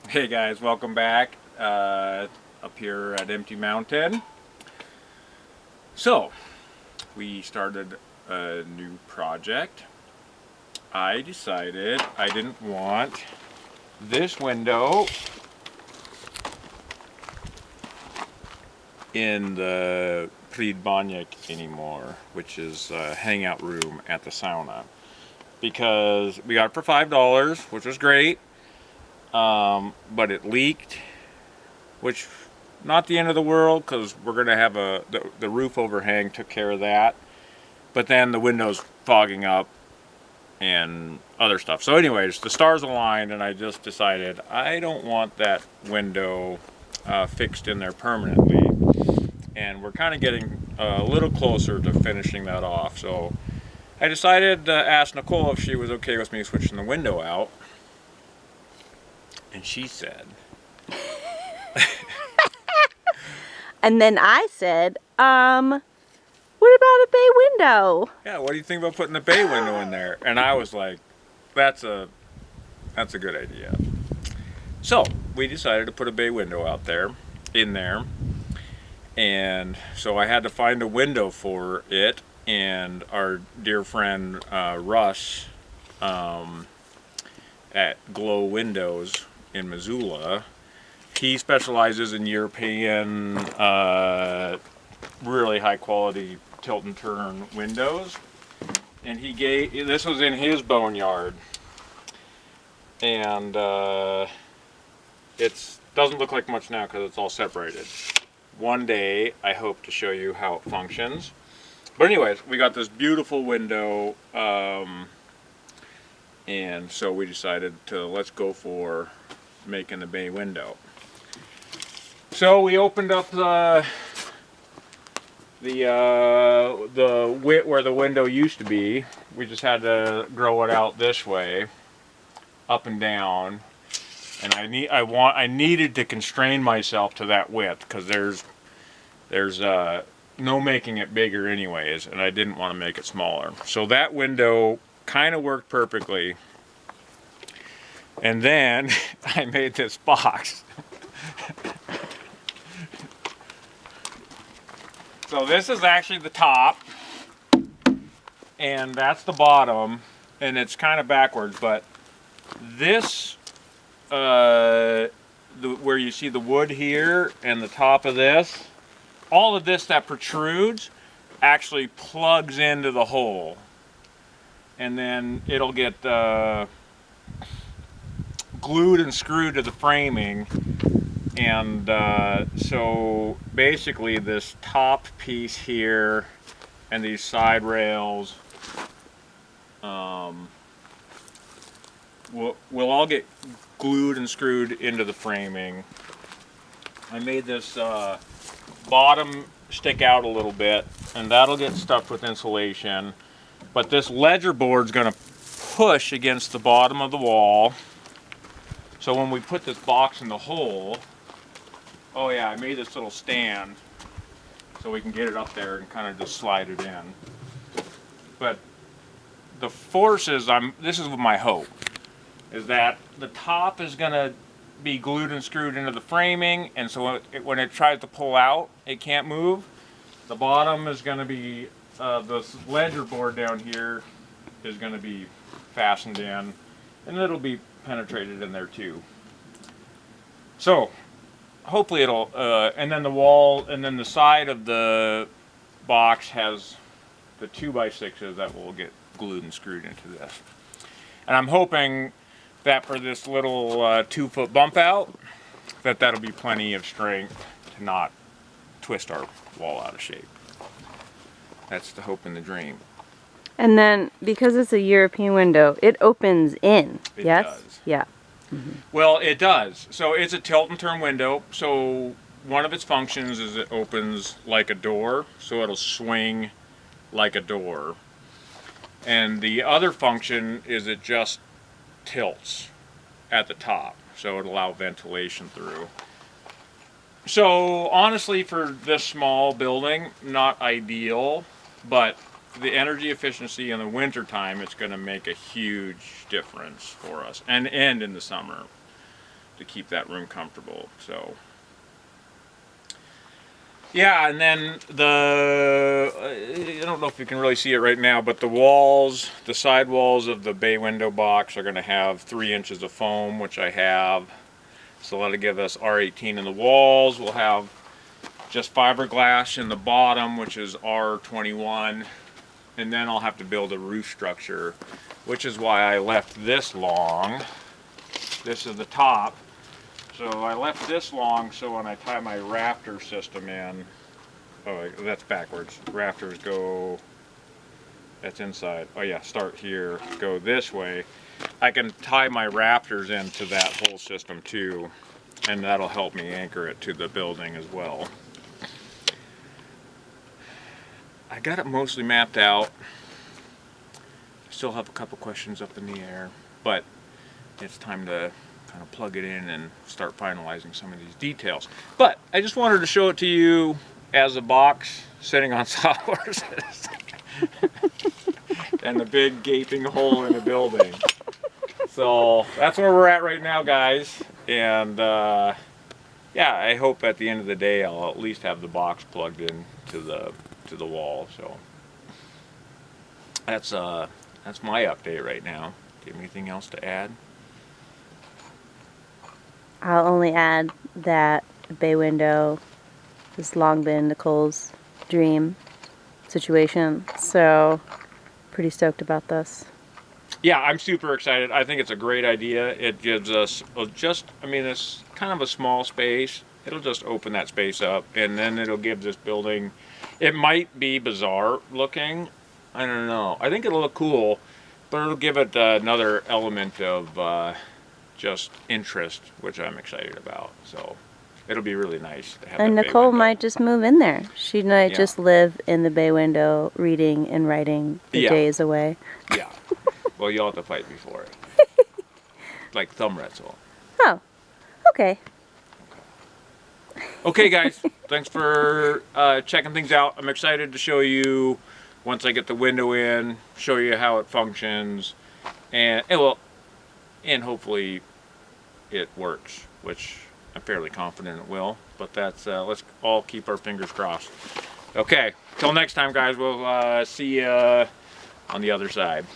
Hey guys, welcome back up here at Empty Mountain. So, we started a new project. I decided I didn't want this window in the Predbanjak anymore, which is a hangout room at the sauna. Because we got it for $5, which was great. But it leaked, which not the end of the world because we're going to have the roof overhang took care of that. But then the windows fogging up and other stuff. So anyways, the stars aligned and I just decided I don't want that window fixed in there permanently. And we're kind of getting a little closer to finishing that off. So I decided to ask Nicole if she was okay with me switching the window out. And she said, And then I said, what about a bay window? yeah, what do you think about putting the bay window in there? And I was like, that's a good idea. So we decided to put a bay window out there, in there. And so I had to find a window for it. And our dear friend Russ at Glow Windows in Missoula, he specializes in European, really high quality tilt and turn windows. And this was in his boneyard. And it doesn't look like much now because it's all separated. One day I hope to show you how it functions. But anyways, we got this beautiful window, and so we decided to let's go for making the bay window. So we opened up the width where the window used to be. We just had to grow it out this way, up and down. And I needed to constrain myself to that width because there's no making it bigger anyways, and I didn't want to make it smaller. So that window kind of worked perfectly. And then I made this box. So this is actually the top, and that's the bottom, and it's kind of backwards, but this, where you see the wood here and the top of this, all of this that protrudes actually plugs into the hole, and then it'll get glued and screwed to the framing. And so basically this top piece here and these side rails will all get glued and screwed into the framing. I made this bottom stick out a little bit, and that'll get stuffed with insulation. But this ledger board's going to push against the bottom of the wall. So when we put this box in the hole, oh yeah, I made this little stand so we can get it up there and kind of just slide it in. But the forces, this is my hope, is that the top is going to be glued and screwed into the framing, and so when it tries to pull out, it can't move. The bottom is going to be, this ledger board down here is going to be fastened in, and it'll be penetrated in there too. So hopefully it'll, and then the wall, and then the side of the box has the 2x6s that will get glued and screwed into this. And I'm hoping that for this little 2-foot bump out, that'll be plenty of strength to not twist our wall out of shape. That's the hope and the dream. And then, because it's a European window, it opens in, yes? Does. Yeah. Mm-hmm. Well, it does. So it's a tilt and turn window. So one of its functions is it opens like a door, so it'll swing like a door. And the other function is it just tilts at the top, so it'll allow ventilation through. So honestly, for this small building, not ideal, but the energy efficiency in the winter time, it's going to make a huge difference for us, and in the summer. to keep that room comfortable. So yeah, and then I don't know if you can really see it right now, but the walls, the side walls of the bay window box are going to have 3 inches of foam, which I have. So that'll give us R18 in the walls. We'll have just fiberglass in the bottom, which is R21. And then I'll have to build a roof structure, which is why I left this long. This is the top. So I left this long so when I tie my rafter system in, oh, that's backwards. Rafters go, that's inside. Oh yeah, start here, go this way. I can tie my rafters into that whole system too, and that'll help me anchor it to the building as well. I got it mostly mapped out. Still have a couple questions up in the air, but it's time to kind of plug it in and start finalizing some of these details. But I just wanted to show it to you as a box sitting on sawhorses and the big gaping hole in the building. So that's where we're at right now, guys. And yeah, I hope at the end of the day I'll at least have the box plugged in to the wall. So that's my update right now. Do you have anything else to add? I'll only add that the bay window has long been Nicole's dream situation, so pretty stoked about this. Yeah, I'm super excited. I think it's a great idea. It gives us it's kind of a small space. It'll just open that space up, and then it'll give this building, it might be bizarre looking, I don't know. I think it'll look cool, but it'll give it another element of just interest, which I'm excited about. So it'll be really nice to have. And that bay Nicole window. might just move in there. She might Yeah. just live in the bay window, reading and writing the Yeah. days away. Yeah. Well, you'll have to fight me for it. Like thumb wrestle. Oh, okay. Okay, guys. Thanks for checking things out. I'm excited to show you once I get the window in, show you how it functions, and hopefully it works, which I'm fairly confident it will. But that's let's all keep our fingers crossed. Okay. Till next time, guys. We'll see you on the other side.